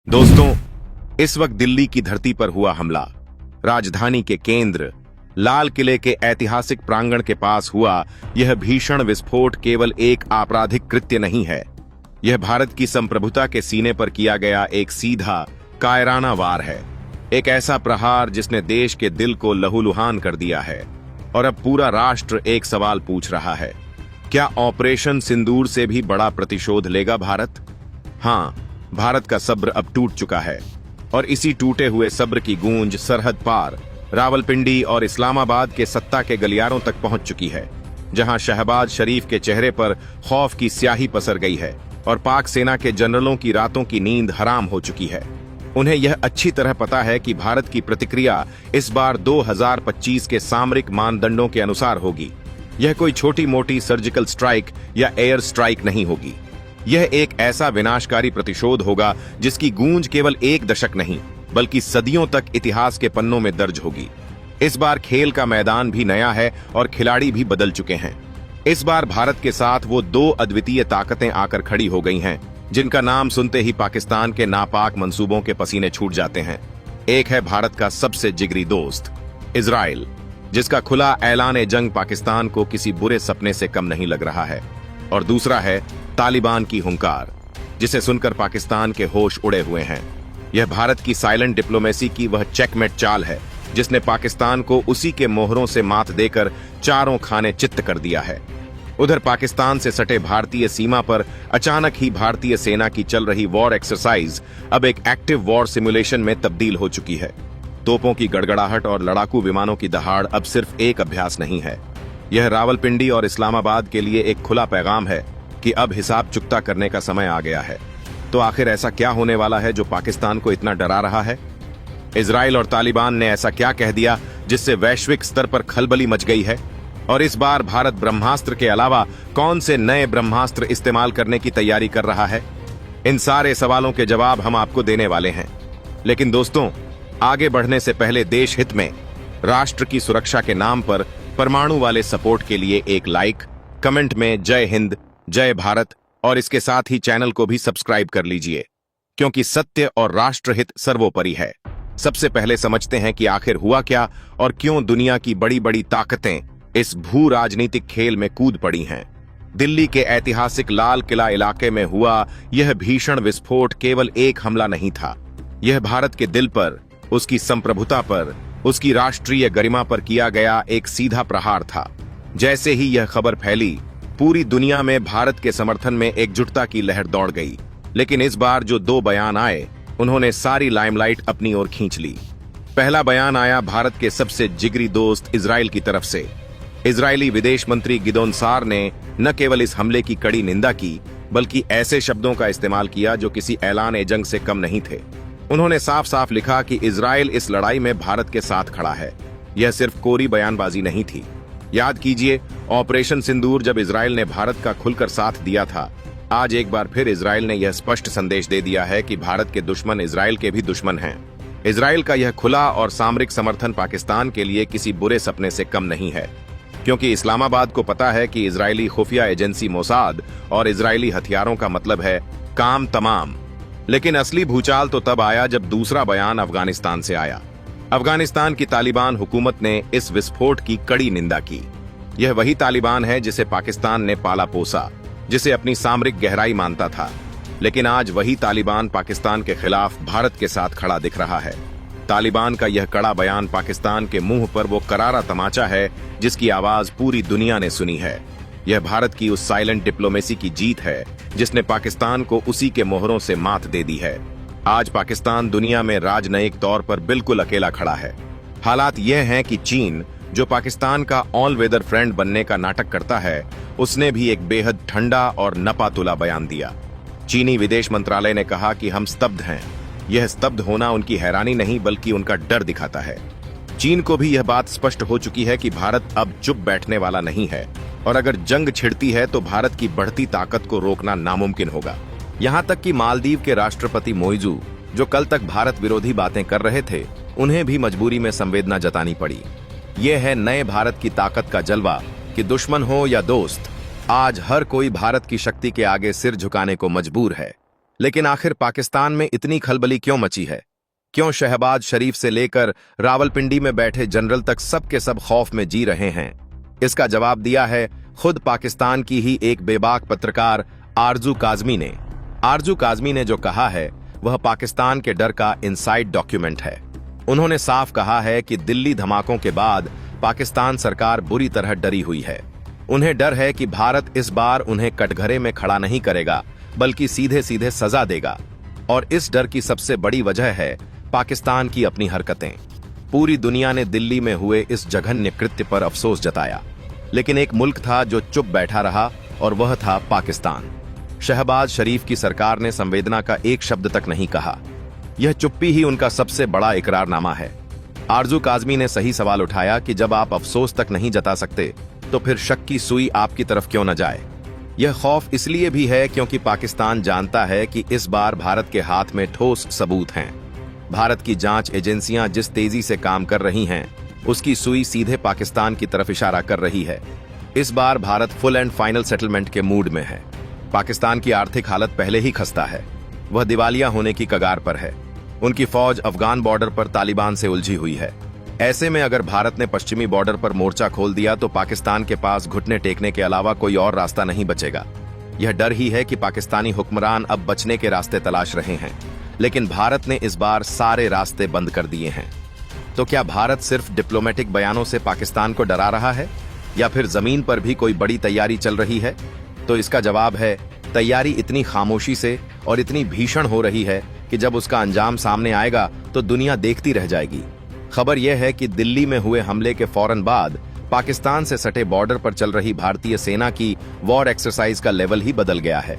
दोस्तों, इस वक्त दिल्ली की धरती पर हुआ हमला राजधानी के केंद्र लाल किले के ऐतिहासिक प्रांगण के पास हुआ यह भीषण विस्फोट केवल एक आपराधिक कृत्य नहीं है। यह भारत की संप्रभुता के सीने पर किया गया एक सीधा कायराना वार है। एक ऐसा प्रहार जिसने देश के दिल को लहूलुहान कर दिया है। और अब पूरा राष्ट्र एक सवाल पूछ रहा है, क्या ऑपरेशन सिंदूर से भी बड़ा प्रतिशोध लेगा भारत? हाँ, भारत का सब्र अब टूट चुका है और इसी टूटे हुए सब्र की गूंज सरहद पार रावलपिंडी और इस्लामाबाद के सत्ता के गलियारों तक पहुंच चुकी है, जहां शहबाज शरीफ के चेहरे पर खौफ की स्याही पसर गई है और पाक सेना के जनरलों की रातों की नींद हराम हो चुकी है। उन्हें यह अच्छी तरह पता है कि भारत की प्रतिक्रिया इस बार 2025 के सामरिक मानदंडों के अनुसार होगी। यह कोई छोटी मोटी सर्जिकल स्ट्राइक या एयर स्ट्राइक नहीं होगी। यह एक ऐसा विनाशकारी प्रतिशोध होगा जिसकी गूंज केवल एक दशक नहीं बल्कि सदियों तक इतिहास के पन्नों में दर्ज होगी। इस बार खेल का मैदान भी नया है और खिलाड़ी भी बदल चुके हैं। इस बार भारत के साथ वो दो अद्वितीय ताकतें आकर खड़ी हो गई हैं, जिनका नाम सुनते ही पाकिस्तान के नापाक मंसूबों के पसीने छूट जाते हैं। एक है भारत का सबसे जिगरी दोस्त इजराइल, जिसका खुला ऐलान जंग पाकिस्तान को किसी बुरे सपने से कम नहीं लग रहा है। और दूसरा है तालिबान की हुंकार, जिसे सुनकर पाकिस्तान के होश उड़े हुए हैं। यह भारत की साइलेंट डिप्लोमेसी की वह चेकमेट चाल है जिसने पाकिस्तान को उसी के मोहरों से मात देकर चारों खाने चित्त कर दिया है। उधर पाकिस्तान से सटे भारतीय सीमा पर अचानक ही भारतीय सेना की चल रही वॉर एक्सरसाइज अब एक एक्टिव वॉर सिमुलेशन में तब्दील हो चुकी है। तोपों की गड़गड़ाहट और लड़ाकू विमानों की दहाड़ अब सिर्फ एक अभ्यास नहीं है। यह रावलपिंडी और इस्लामाबाद के लिए एक खुला पैगाम है कि अब हिसाब चुकता करने का समय आ गया है। तो आखिर ऐसा क्या होने वाला है जो पाकिस्तान को इतना डरा रहा है? इजराइल और तालिबान ने ऐसा क्या कह दिया जिससे वैश्विक स्तर पर खलबली मच गई है? और इस बार भारत ब्रह्मास्त्र के अलावा कौन से नए ब्रह्मास्त्र इस्तेमाल करने की तैयारी कर रहा है? इन सारे सवालों के जवाब हम आपको देने वाले हैं। लेकिन दोस्तों, आगे बढ़ने से पहले देश हित में राष्ट्र की सुरक्षा के नाम पर परमाणु वाले सपोर्ट के लिए एक लाइक, कमेंट में जय हिंद, जय भारत और इसके साथ ही चैनल को भी सब्सक्राइब कर लीजिए, क्योंकि सत्य और राष्ट्रहित सर्वोपरि है। सबसे पहले समझते हैं कि आखिर हुआ क्या और क्यों दुनिया की बड़ी बड़ी ताकतें इस भू राजनीतिक खेल में कूद पड़ी हैं। दिल्ली के ऐतिहासिक लाल किला इलाके में हुआ यह भीषण विस्फोट केवल एक हमला नहीं था। यह भारत के दिल पर, उसकी संप्रभुता पर, उसकी राष्ट्रीय गरिमा पर किया गया एक सीधा प्रहार था। जैसे ही यह खबर फैली, पूरी दुनिया में भारत के समर्थन में एकजुटता की लहर दौड़ गई। लेकिन इस बार जो दो बयान आए, उन्होंने सारी लाइमलाइट अपनी ओर खींच ली। पहला बयान आया भारत के सबसे जिगरी दोस्त इजराइल की तरफ से। इजरायली विदेश मंत्री गिदोन सार ने न केवल इस हमले की कड़ी निंदा की, बल्कि ऐसे शब्दों का इस्तेमाल किया जो किसी ऐलान जंग से कम नहीं थे। उन्होंने साफ साफ लिखा कि इजराइल इस लड़ाई में भारत के साथ खड़ा है। यह सिर्फ कोरी बयानबाजी नहीं थी। याद कीजिए, ऑपरेशन सिंदूर जब इजराइल ने भारत का खुलकर साथ दिया था। आज एक बार फिर इजराइल ने यह स्पष्ट संदेश दे दिया है कि भारत के दुश्मन इजराइल के भी दुश्मन हैं। इजराइल का यह खुला और सामरिक समर्थन पाकिस्तान के लिए किसी बुरे सपने से कम नहीं है, क्योंकि इस्लामाबाद को पता है कि इजरायली खुफिया एजेंसी मोसाद और इजरायली हथियारों का मतलब है काम तमाम। लेकिन असली भूचाल तो तब आया जब दूसरा बयान अफगानिस्तान से आया। अफगानिस्तान की तालिबान हुकूमत ने इस विस्फोट की कड़ी निंदा की। यह वही तालिबान है जिसे पाकिस्तान ने पाला पोसा, जिसे अपनी सामरिक गहराई मानता था। लेकिन आज वही तालिबान पाकिस्तान के खिलाफ भारत के साथ खड़ा दिख रहा है। तालिबान का यह कड़ा बयान पाकिस्तान के मुंह पर वो करारा तमाचा है जिसकी आवाज पूरी दुनिया ने सुनी है। यह भारत की उस साइलेंट डिप्लोमेसी की जीत है जिसने पाकिस्तान को उसी के मोहरों से मात दे दी है। आज पाकिस्तान दुनिया में राजनयिक तौर पर बिल्कुल अकेला खड़ा है। हालात यह हैं कि चीन, जो पाकिस्तान का ऑल वेदर फ्रेंड बनने का नाटक करता है, उसने भी एक बेहद ठंडा और नपातुला बयान दिया। चीनी विदेश मंत्रालय ने कहा कि हम स्तब्ध हैं। यह स्तब्ध होना उनकी हैरानी नहीं बल्कि उनका डर दिखाता है। चीन को भी यह बात स्पष्ट हो चुकी है कि भारत अब चुप बैठने वाला नहीं है और अगर जंग छिड़ती है तो भारत की बढ़ती ताकत को रोकना नामुमकिन होगा। यहाँ तक कि मालदीव के राष्ट्रपति मोइजू, जो कल तक भारत विरोधी बातें कर रहे थे, उन्हें भी मजबूरी में संवेदना जतानी पड़ी। यह है नए भारत की ताकत का जलवा कि दुश्मन हो या दोस्त, आज हर कोई भारत की शक्ति के आगे सिर झुकाने को मजबूर है। लेकिन आखिर पाकिस्तान में इतनी खलबली क्यों मची है? क्यों शहबाज शरीफ से लेकर रावलपिंडी में बैठे जनरल तक सब के सब खौफ में जी रहे हैं? इसका जवाब दिया है खुद पाकिस्तान की ही एक बेबाक पत्रकार आरजू काजमी ने। आरजू काजमी ने जो कहा है वह पाकिस्तान के डर का इनसाइड डॉक्यूमेंट है। उन्होंने साफ कहा है कि दिल्ली धमाकों के बाद पाकिस्तान सरकार बुरी तरह डरी हुई है। उन्हें डर है कि भारत इस बार उन्हें कटघरे में खड़ा नहीं करेगा बल्कि सीधे सीधे सजा देगा, और इस डर की सबसे बड़ी वजह है पाकिस्तान की अपनी हरकतें। पूरी दुनिया ने दिल्ली में हुए इस जघन्य कृत्य पर अफसोस जताया, लेकिन एक मुल्क था जो चुप बैठा रहा और वह था पाकिस्तान। शहबाज शरीफ की सरकार ने संवेदना का एक शब्द तक नहीं कहा। यह चुप्पी ही उनका सबसे बड़ा इकरारनामा है। आरजू काजमी ने सही सवाल उठाया कि जब आप अफसोस तक नहीं जता सकते तो फिर शक की सुई आपकी तरफ क्यों न जाए। यह खौफ इसलिए भी है क्योंकि पाकिस्तान जानता है कि इस बार भारत के हाथ में ठोस सबूत हैं। भारत की जांच एजेंसियां जिस तेजी से काम कर रही हैं, उसकी सुई सीधे पाकिस्तान की तरफ इशारा कर रही है। इस बार Bharat full and final settlement के मूड में है। पाकिस्तान की आर्थिक हालत पहले ही खस्ता है। वह दिवालिया होने की कगार पर है। उनकी फौज अफगान बॉर्डर पर तालिबान से उलझी हुई है। ऐसे में अगर भारत ने पश्चिमी बॉर्डर पर मोर्चा खोल दिया तो पाकिस्तान के पास घुटने टेकने के अलावा कोई और रास्ता नहीं बचेगा। यह डर ही है कि पाकिस्तानी हुक्मरान अब बचने के रास्ते तलाश रहे हैं, लेकिन भारत ने इस बार सारे रास्ते बंद कर दिए हैं। तो क्या भारत सिर्फ डिप्लोमेटिक बयानों से पाकिस्तान को डरा रहा है, या फिर जमीन पर भी कोई बड़ी तैयारी चल रही है? तो इसका जवाब है, तैयारी इतनी खामोशी से और इतनी भीषण हो रही है कि जब उसका अंजाम सामने आएगा तो दुनिया देखती रह जाएगी। खबर यह है कि दिल्ली में हुए हमले के फौरन बाद पाकिस्तान से सटे बॉर्डर पर चल रही भारतीय सेना की वॉर एक्सरसाइज का लेवल ही बदल गया है।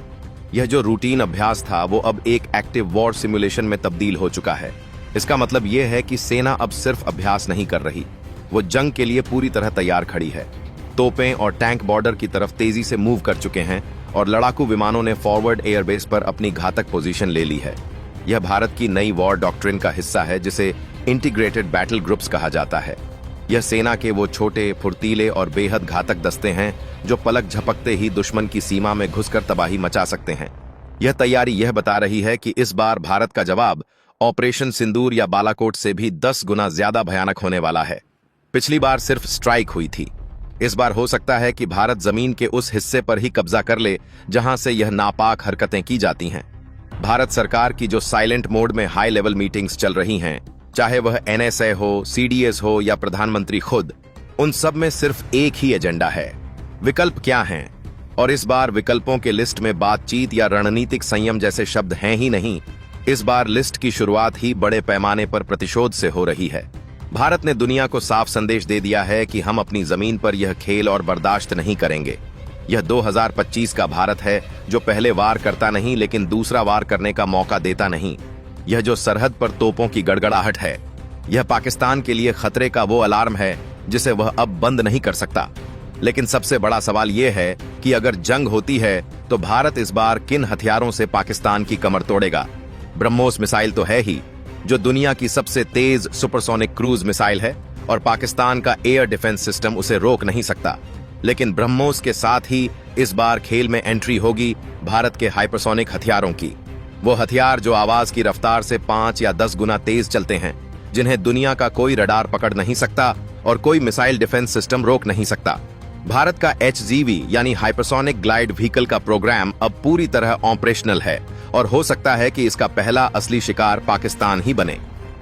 यह जो रूटीन अभ्यास था वो अब एक एक्टिव वॉर सिमुलेशन में तब्दील हो चुका है। इसका मतलब यह है कि सेना अब सिर्फ अभ्यास नहीं कर रही, वो जंग के लिए पूरी तरह तैयार खड़ी है। तोपें और टैंक बॉर्डर की तरफ तेजी से मूव कर चुके हैं और लड़ाकू विमानों ने फॉरवर्ड एयरबेस पर अपनी घातक पोजीशन ले ली है। यह भारत की नई वॉर डॉक्ट्रिन का हिस्सा है जिसे इंटीग्रेटेड बैटल ग्रुप्स कहा जाता है। यह सेना के वो छोटे, फुर्तीले और बेहद घातक दस्ते हैं जो पलक झपकते ही दुश्मन की सीमा में घुसकर तबाही मचा सकते हैं। यह तैयारी यह बता रही है कि इस बार भारत का जवाब ऑपरेशन सिंदूर या बालाकोट से भी 10 गुना ज्यादा भयानक होने वाला है। पिछली बार सिर्फ स्ट्राइक हुई थी। इस बार हो सकता है कि भारत जमीन के उस हिस्से पर ही कब्जा कर ले जहां से यह नापाक हरकतें की जाती हैं। भारत सरकार की जो साइलेंट मोड में हाई लेवल मीटिंग्स चल रही हैं, चाहे वह एनएसए हो, सीडीएस हो या प्रधानमंत्री खुद, उन सब में सिर्फ एक ही एजेंडा है। विकल्प क्या हैं? और इस बार विकल्पों के लिस्ट में बातचीत या रणनीतिक संयम जैसे शब्द हैं ही नहीं। इस बार लिस्ट की शुरुआत ही बड़े पैमाने पर प्रतिशोध से हो रही है। भारत ने दुनिया को साफ संदेश दे दिया है कि हम अपनी जमीन पर यह खेल और बर्दाश्त नहीं करेंगे। यह 2025 का भारत है जो पहले वार करता नहीं लेकिन दूसरा वार करने का मौका देता नहीं। यह जो सरहद पर तोपों की गड़गड़ाहट है, यह पाकिस्तान के लिए खतरे का वो अलार्म है जिसे वह अब बंद नहीं कर सकता। लेकिन सबसे बड़ा सवाल यह है कि अगर जंग होती है तो भारत इस बार किन हथियारों से पाकिस्तान की कमर तोड़ेगा? ब्रह्मोस मिसाइल तो है ही, जो दुनिया की सबसे तेज सुपरसोनिक क्रूज मिसाइल है और पाकिस्तान का एयर डिफेंस सिस्टम उसे रोक नहीं सकता। लेकिन ब्रह्मोस के साथ ही इस बार खेल में एंट्री होगी भारत के हाइपरसोनिक हथियारों की। वो हथियार जो आवाज की रफ्तार से 5 या 10 गुना तेज चलते हैं, जिन्हें दुनिया का कोई रडार पकड़ नहीं सकता और कोई मिसाइल डिफेंस सिस्टम रोक नहीं सकता। भारत का HGV यानी हाइपरसोनिक ग्लाइड व्हीकल का प्रोग्राम अब पूरी तरह ऑपरेशनल है और हो सकता है कि इसका पहला असली शिकार पाकिस्तान ही बने।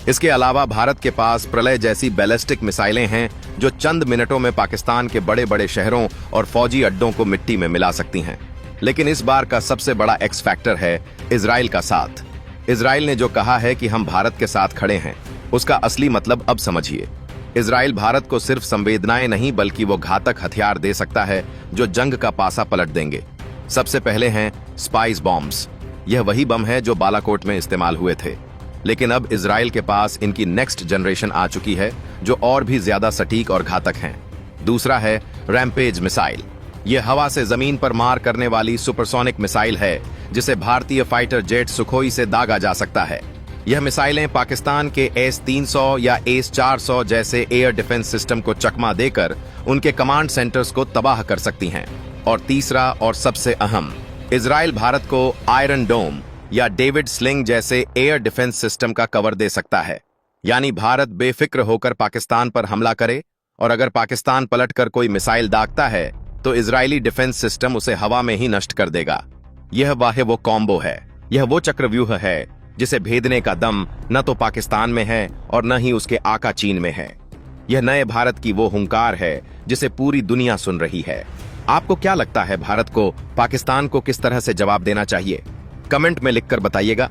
इसके अलावा भारत के पास प्रलय जैसी बैलिस्टिक मिसाइलें हैं जो चंद मिनटों में पाकिस्तान के बड़े बड़े शहरों और फौजी अड्डों को मिट्टी में मिला सकती हैं। लेकिन इस बार का सबसे बड़ा एक्स फैक्टर है इजराइल का साथ। इजराइल ने जो कहा है कि हम भारत के साथ खड़े हैं, उसका असली मतलब अब समझिए। इजराइल भारत को सिर्फ संवेदनाएं नहीं बल्कि वो घातक हथियार दे सकता है जो जंग का पासा पलट देंगे। सबसे पहले हैं स्पाइस बॉम्ब्स। यह वही बम है जो बालाकोट में इस्तेमाल हुए थे, लेकिन अब इजराइल के पास इनकी नेक्स्ट जनरेशन आ चुकी है जो और भी ज्यादा सटीक और घातक हैं। दूसरा है रैम्पेज मिसाइल। यह हवा से जमीन पर मार करने वाली सुपरसोनिक मिसाइल है जिसे भारतीय फाइटर जेट सुखोई से दागा जा सकता है। यह मिसाइलें पाकिस्तान के S-300 या S-400 जैसे एयर डिफेंस सिस्टम को चकमा देकर उनके कमांड सेंटर्स को तबाह कर सकती हैं। और तीसरा और सबसे अहम, इजराइल भारत को आयरन डोम या डेविड स्लिंग जैसे एयर डिफेंस सिस्टम का कवर दे सकता है। यानी भारत बेफिक्र होकर पाकिस्तान पर हमला करे और अगर पाकिस्तान पलटकर कोई मिसाइल दागता है तो इजरायली डिफेंस सिस्टम उसे हवा में ही नष्ट कर देगा। यह वो कॉम्बो है, यह वो चक्रव्यूह है जिसे भेदने का दम न तो पाकिस्तान में है और न ही उसके आका चीन में है। यह नए भारत की वो हुंकार है जिसे पूरी दुनिया सुन रही है। आपको क्या लगता है, भारत को पाकिस्तान को किस तरह से जवाब देना चाहिए? कमेंट में लिखकर बताइएगा।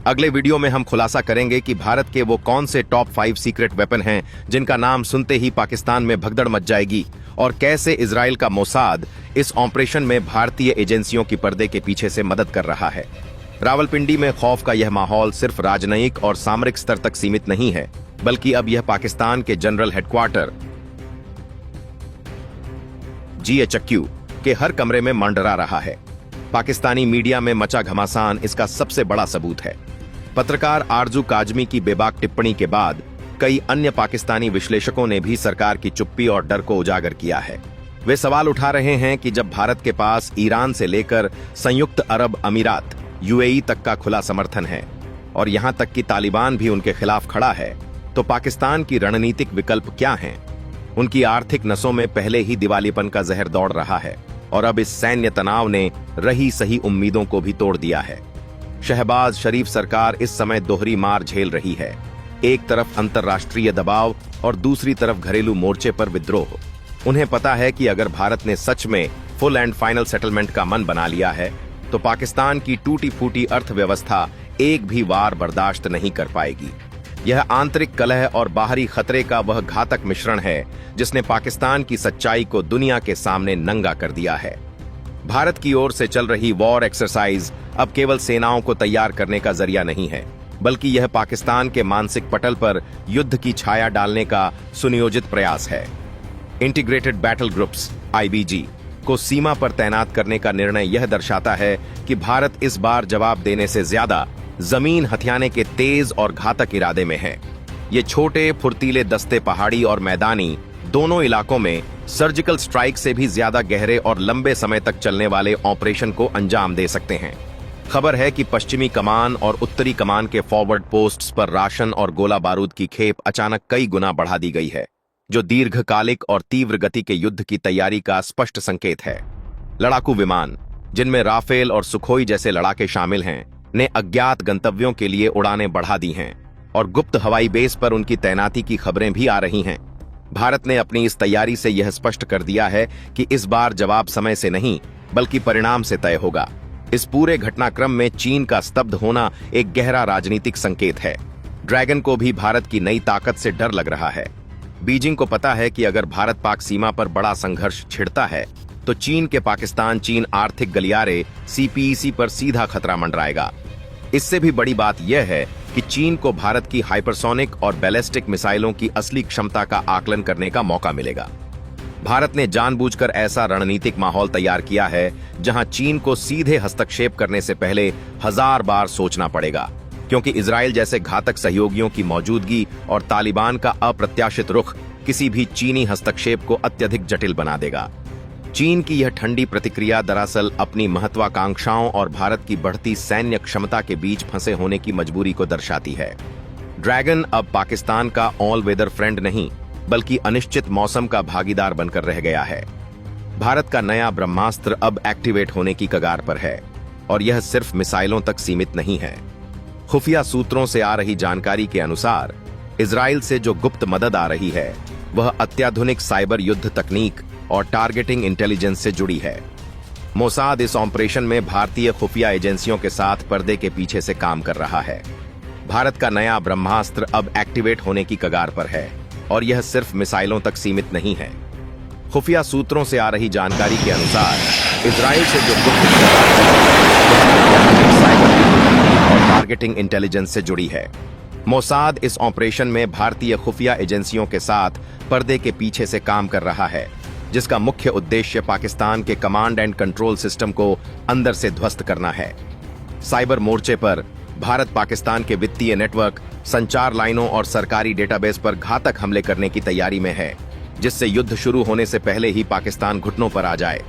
अगले वीडियो में हम खुलासा करेंगे कि भारत के वो कौन से टॉप 5 सीक्रेट वेपन हैं जिनका नाम सुनते ही पाकिस्तान में भगदड़ मच जाएगी और कैसे इजराइल का मोसाद इस ऑपरेशन में भारतीय एजेंसियों की पर्दे के पीछे से मदद कर रहा है। रावलपिंडी में खौफ का यह माहौल सिर्फ राजनयिक और सामरिक स्तर तक सीमित नहीं है, बल्कि अब यह पाकिस्तान के जनरल हेडक्वार्टर GHQ के हर कमरे में मंडरा रहा है। पाकिस्तानी मीडिया में मचा घमासान इसका सबसे बड़ा सबूत है। पत्रकार आरजू काजमी की बेबाक टिप्पणी के बाद कई अन्य पाकिस्तानी विश्लेषकों ने भी सरकार की चुप्पी और डर को उजागर किया है। वे सवाल उठा रहे हैं कि जब भारत के पास ईरान से लेकर संयुक्त अरब अमीरात UAE तक का खुला समर्थन है और यहां तक कि तालिबान भी उनके खिलाफ खड़ा है, तो पाकिस्तान की रणनीतिक विकल्प क्या हैं? उनकी आर्थिक नसों में पहले ही दिवालियपन का जहर दौड़ रहा है और अब इस सैन्य तनाव ने रही सही उम्मीदों को भी तोड़ दिया है। शहबाज शरीफ सरकार इस समय दोहरी मार झेल रही है। एक तरफ अंतर्राष्ट्रीय दबाव और दूसरी तरफ घरेलू मोर्चे पर विद्रोह। उन्हें पता है कि अगर भारत ने सच में फुल एंड फाइनल सेटलमेंट का मन बना लिया है तो पाकिस्तान की टूटी फूटी अर्थव्यवस्था एक भी वार बर्दाश्त नहीं कर पाएगी। यह आंतरिक कलह और बाहरी खतरे का वह घातक मिश्रण है जिसने पाकिस्तान की सच्चाई को दुनिया के सामने नंगा कर दिया है। भारत की ओर से चल रही वॉर एक्सरसाइज अब केवल सेनाओं को तैयार करने का जरिया नहीं है, बल्कि यह पाकिस्तान के मानसिक पटल पर युद्ध की छाया डालने का सुनियोजित प्रयास है। इंटीग्रेटेड बैटल ग्रुप्स IBG को सीमा पर तैनात करने का निर्णय यह दर्शाता है कि भारत इस बार जवाब देने से ज्यादा जमीन हथियाने के तेज और घातक इरादे में है। ये छोटे फुर्तीले दस्ते पहाड़ी और मैदानी दोनों इलाकों में सर्जिकल स्ट्राइक से भी ज्यादा गहरे और लंबे समय तक चलने वाले ऑपरेशन को अंजाम दे सकते हैं। खबर है कि पश्चिमी कमान और उत्तरी कमान के फॉरवर्ड पोस्ट्स पर राशन और गोला बारूद की खेप अचानक कई गुना बढ़ा दी गई है, जो दीर्घकालिक और तीव्र गति के युद्ध की तैयारी का स्पष्ट संकेत है। लड़ाकू विमान, जिनमें राफेल और सुखोई जैसे लड़ाके शामिल हैं, ने अज्ञात गंतव्यों के लिए उड़ानें बढ़ा दी हैं और गुप्त हवाई बेस पर उनकी तैनाती की खबरें भी आ रही हैं। भारत ने अपनी इस तैयारी से यह स्पष्ट कर दिया है कि इस बार जवाब समय से नहीं बल्कि परिणाम से तय होगा। इस पूरे घटनाक्रम में चीन का स्तब्ध होना एक गहरा राजनीतिक संकेत है। ड्रैगन को भी भारत की नई ताकत से डर लग रहा है। बीजिंग को पता है कि अगर भारत पाक सीमा पर बड़ा संघर्ष छिड़ता है तो चीन के पाकिस्तान चीन आर्थिक गलियारे CPEC पर सीधा खतरा मंडराएगा। इससे भी बड़ी बात यह है कि चीन को भारत की हाइपरसोनिक और बैलिस्टिक मिसाइलों की असली क्षमता का आकलन करने का मौका मिलेगा। भारत ने जानबूझकर ऐसा रणनीतिक माहौल तैयार किया है जहां चीन को सीधे हस्तक्षेप करने से पहले 1000 बार सोचना पड़ेगा, क्योंकि इजराइल जैसे घातक सहयोगियों की मौजूदगी और तालिबान का अप्रत्याशित रुख किसी भी चीनी हस्तक्षेप को अत्यधिक जटिल बना देगा। चीन की यह ठंडी प्रतिक्रिया दरअसल अपनी महत्वाकांक्षाओं और भारत की बढ़ती सैन्य क्षमता के बीच फंसे होने की मजबूरी को दर्शाती है। ड्रैगन अब पाकिस्तान का ऑल वेदर फ्रेंड नहीं बल्कि अनिश्चित मौसम का भागीदार बनकर रह गया है। भारत का नया ब्रह्मास्त्र अब एक्टिवेट होने की कगार पर है और यह सिर्फ मिसाइलों तक सीमित नहीं है। खुफिया सूत्रों से आ रही जानकारी के अनुसार इजराइल से जो गुप्त मदद आ रही है वह अत्याधुनिक साइबर युद्ध तकनीक और टारगेटिंग इंटेलिजेंस से जुड़ी है। मोसाद इस ऑपरेशन में भारतीय खुफिया एजेंसियों के साथ पर्दे के पीछे से काम कर रहा है। भारत का नया ब्रह्मास्त्र अब एक्टिवेट होने की कगार पर है और यह सिर्फ मिसाइलों तक सीमित नहीं है। खुफिया सूत्रों से आ रही जानकारी के अनुसार इजराइल से जो गुप्त और टारगेटिंग इंटेलिजेंस से जुड़ी है। मोसाद इस ऑपरेशन में भारतीय खुफिया एजेंसियों के साथ पर्दे के पीछे से काम कर रहा है, जिसका मुख्य उद्देश्य पाकिस्तान के कमांड एंड कंट्रोल सिस्टम को अंदर से ध्वस्त करना है। साइबर मोर्चे पर भारत पाकिस्तान के वित्तीय नेटवर्क, संचार लाइनों और सरकारी डेटाबेस पर घातक हमले करने की तैयारी में है, जिससे युद्ध शुरू होने से पहले ही पाकिस्तान घुटनों पर आ जाए।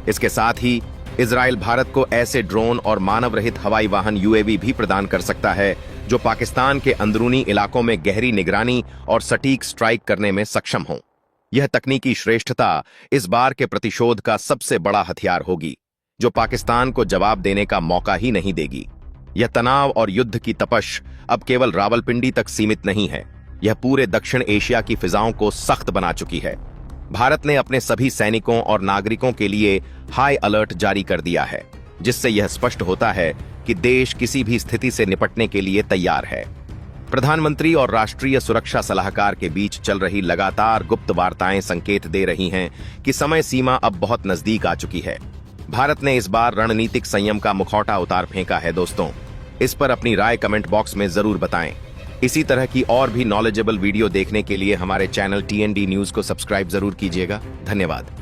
इसके साथ ही इजराइल भारत को ऐसे ड्रोन और मानव रहित हवाई वाहन यूएवी भी प्रदान कर सकता है जो पाकिस्तान के अंदरूनी इलाकों में गहरी निगरानी और सटीक स्ट्राइक करने में सक्षम हों। यह तकनीकी श्रेष्ठता इस बार के प्रतिशोध का सबसे बड़ा हथियार होगी, जो पाकिस्तान को जवाब देने का मौका ही नहीं देगी। यह तनाव और युद्ध की तपश अब केवल रावलपिंडी तक सीमित नहीं है, यह पूरे दक्षिण एशिया की फिजाओं को सख्त बना चुकी है। भारत ने अपने सभी सैनिकों और नागरिकों के लिए हाई अलर्ट जारी कर दिया है, जिससे यह स्पष्ट होता है कि देश किसी भी स्थिति से निपटने के लिए तैयार है। प्रधानमंत्री और राष्ट्रीय सुरक्षा सलाहकार के बीच चल रही लगातार गुप्त वार्ताएं संकेत दे रही हैं कि समय सीमा अब बहुत नजदीक आ चुकी है। भारत ने इस बार रणनीतिक संयम का मुखौटा उतार फेंका है। दोस्तों, इस पर अपनी राय कमेंट बॉक्स में जरूर बताएं। इसी तरह की और भी नॉलेजेबल वीडियो देखने के लिए हमारे चैनल TND न्यूज को सब्सक्राइब जरूर कीजिएगा। धन्यवाद।